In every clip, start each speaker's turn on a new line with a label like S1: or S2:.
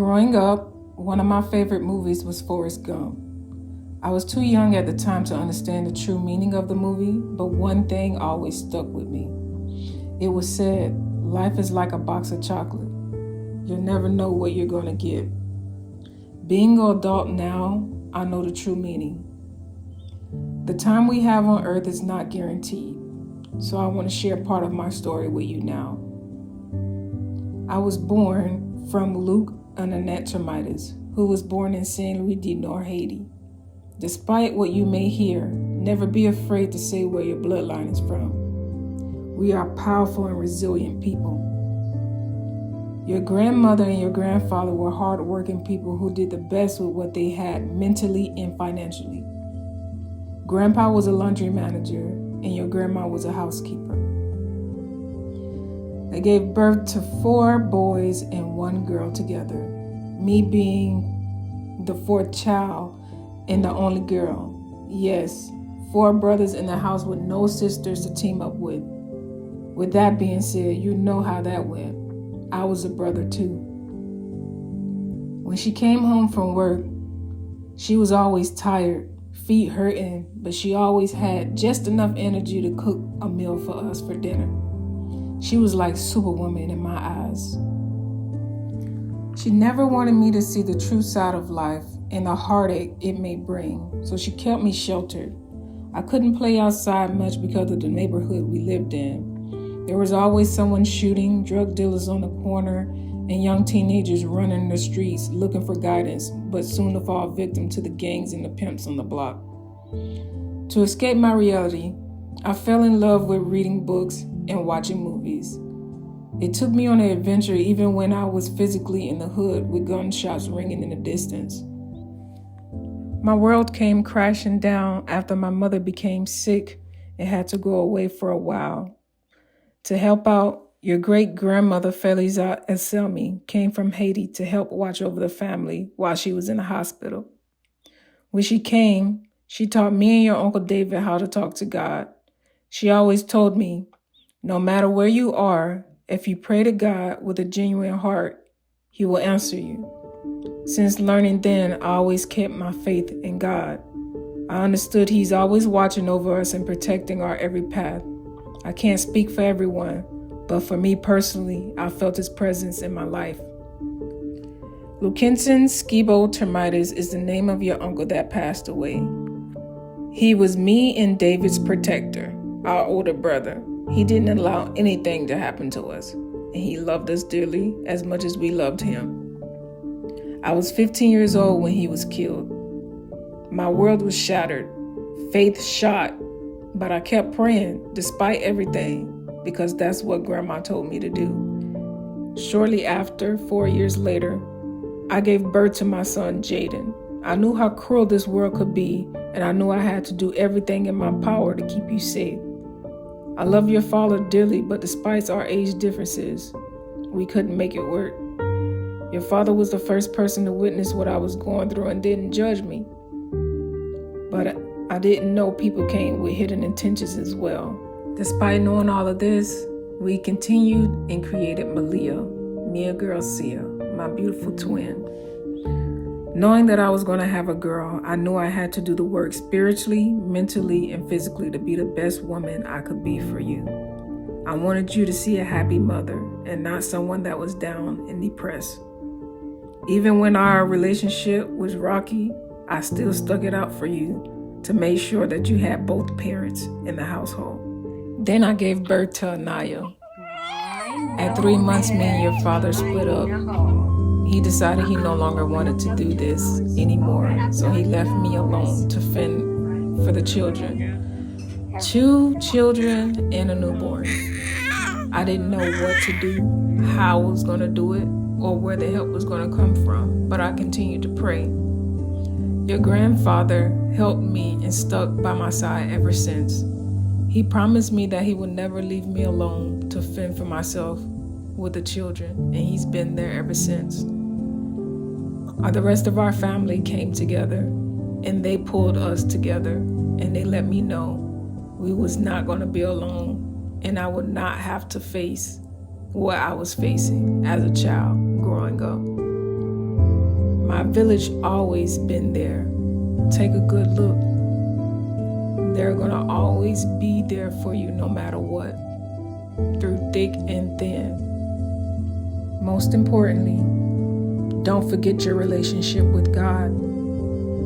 S1: Growing up, one of my favorite movies was Forrest Gump. I was too young at the time to understand the true meaning of the movie, but one thing always stuck with me. It was said, life is like a box of chocolate. You'll never know what you're going to get. Being an adult now, I know the true meaning. The time we have on earth is not guaranteed, so I want to share part of my story with you now. I was born from Luke and Annette Termites, who was born in Saint Louis du Nord, Haiti. Despite what you may hear, never be afraid to say where your bloodline is from. We are powerful and resilient people. Your grandmother and your grandfather were hardworking people who did the best with what they had mentally and financially. Grandpa was a laundry manager and your grandma was a housekeeper. They gave birth to 4 boys and 1 girl together, me being the 4th child and the only girl. Yes, 4 brothers in the house with no sisters to team up with. With that being said, you know how that went. I was a brother too. When she came home from work, she was always tired, feet hurting, but she always had just enough energy to cook a meal for us for dinner. She was like Superwoman in my eyes. She never wanted me to see the true side of life and the heartache it may bring, so she kept me sheltered. I couldn't play outside much because of the neighborhood we lived in. There was always someone shooting, drug dealers on the corner, and young teenagers running the streets looking for guidance, but soon to fall victim to the gangs and the pimps on the block. To escape my reality, I fell in love with reading books and watching movies. It took me on an adventure even when I was physically in the hood with gunshots ringing in the distance. My world came crashing down after my mother became sick and had to go away for a while. To help out, your great-grandmother Feliza Elselmi came from Haiti to help watch over the family while she was in the hospital. When she came, she taught me and your Uncle David how to talk to God. She always told me, no matter where you are, if you pray to God with a genuine heart, He will answer you. Since learning then, I always kept my faith in God. I understood He's always watching over us and protecting our every path. I can't speak for everyone, but for me personally, I felt His presence in my life. Lukinson Skibo Termites is the name of your uncle that passed away. He was me and David's protector, our older brother. He didn't allow anything to happen to us, and he loved us dearly as much as we loved him. I was 15 years old when he was killed. My world was shattered, faith shot, but I kept praying despite everything because that's what Grandma told me to do. Shortly after, 4 years later, I gave birth to my son, Jaden. I knew how cruel this world could be, and I knew I had to do everything in my power to keep you safe. I love your father dearly, but despite our age differences, we couldn't make it work. Your father was the first person to witness what I was going through and didn't judge me. But I didn't know people came with hidden intentions as well. Despite knowing all of this, we continued and created Mia Garcia, my beautiful twin. Knowing that I was going to have a girl, I knew I had to do the work spiritually, mentally, and physically to be the best woman I could be for you. I wanted you to see a happy mother and not someone that was down and depressed. Even when our relationship was rocky, I still stuck it out for you to make sure that you had both parents in the household. Then I gave birth to Anaya. At 3 months, me and your father split up. He decided he no longer wanted to do this anymore, so he left me alone to fend for the children. 2 children and a newborn. I didn't know what to do, how I was going to do it, or where the help was going to come from, but I continued to pray. Your grandfather helped me and stuck by my side ever since. He promised me that he would never leave me alone to fend for myself with the children, and he's been there ever since. The rest of our family came together, and they pulled us together, and they let me know we was not going to be alone, and I would not have to face what I was facing as a child growing up. My village always been there. Take a good look. They're gonna always be there for you no matter what, through thick and thin. Most importantly, don't forget your relationship with God.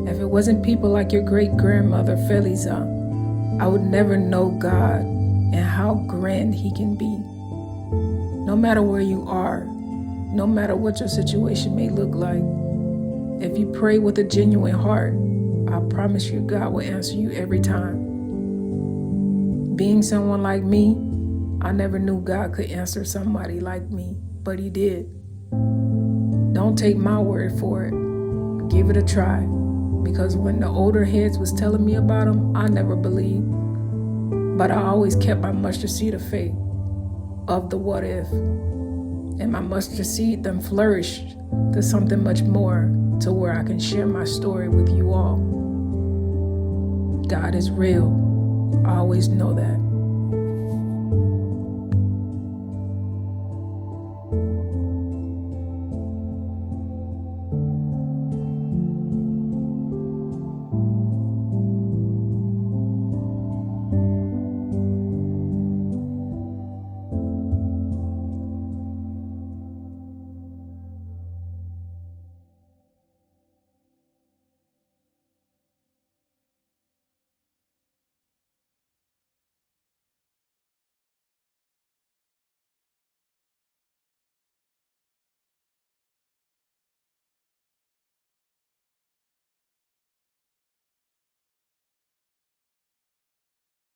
S1: If it wasn't people like your great-grandmother Feliza, I would never know God and how grand He can be. No matter where you are, no matter what your situation may look like, if you pray with a genuine heart, I promise you God will answer you every time. Being someone like me, I never knew God could answer somebody like me, but He did. Don't take my word for it. Give it a try. Because when the older heads was telling me about Him, I never believed. But I always kept my mustard seed of faith of the what if. And my mustard seed then flourished to something much more, to where I can share my story with you all. God is real. I always know that.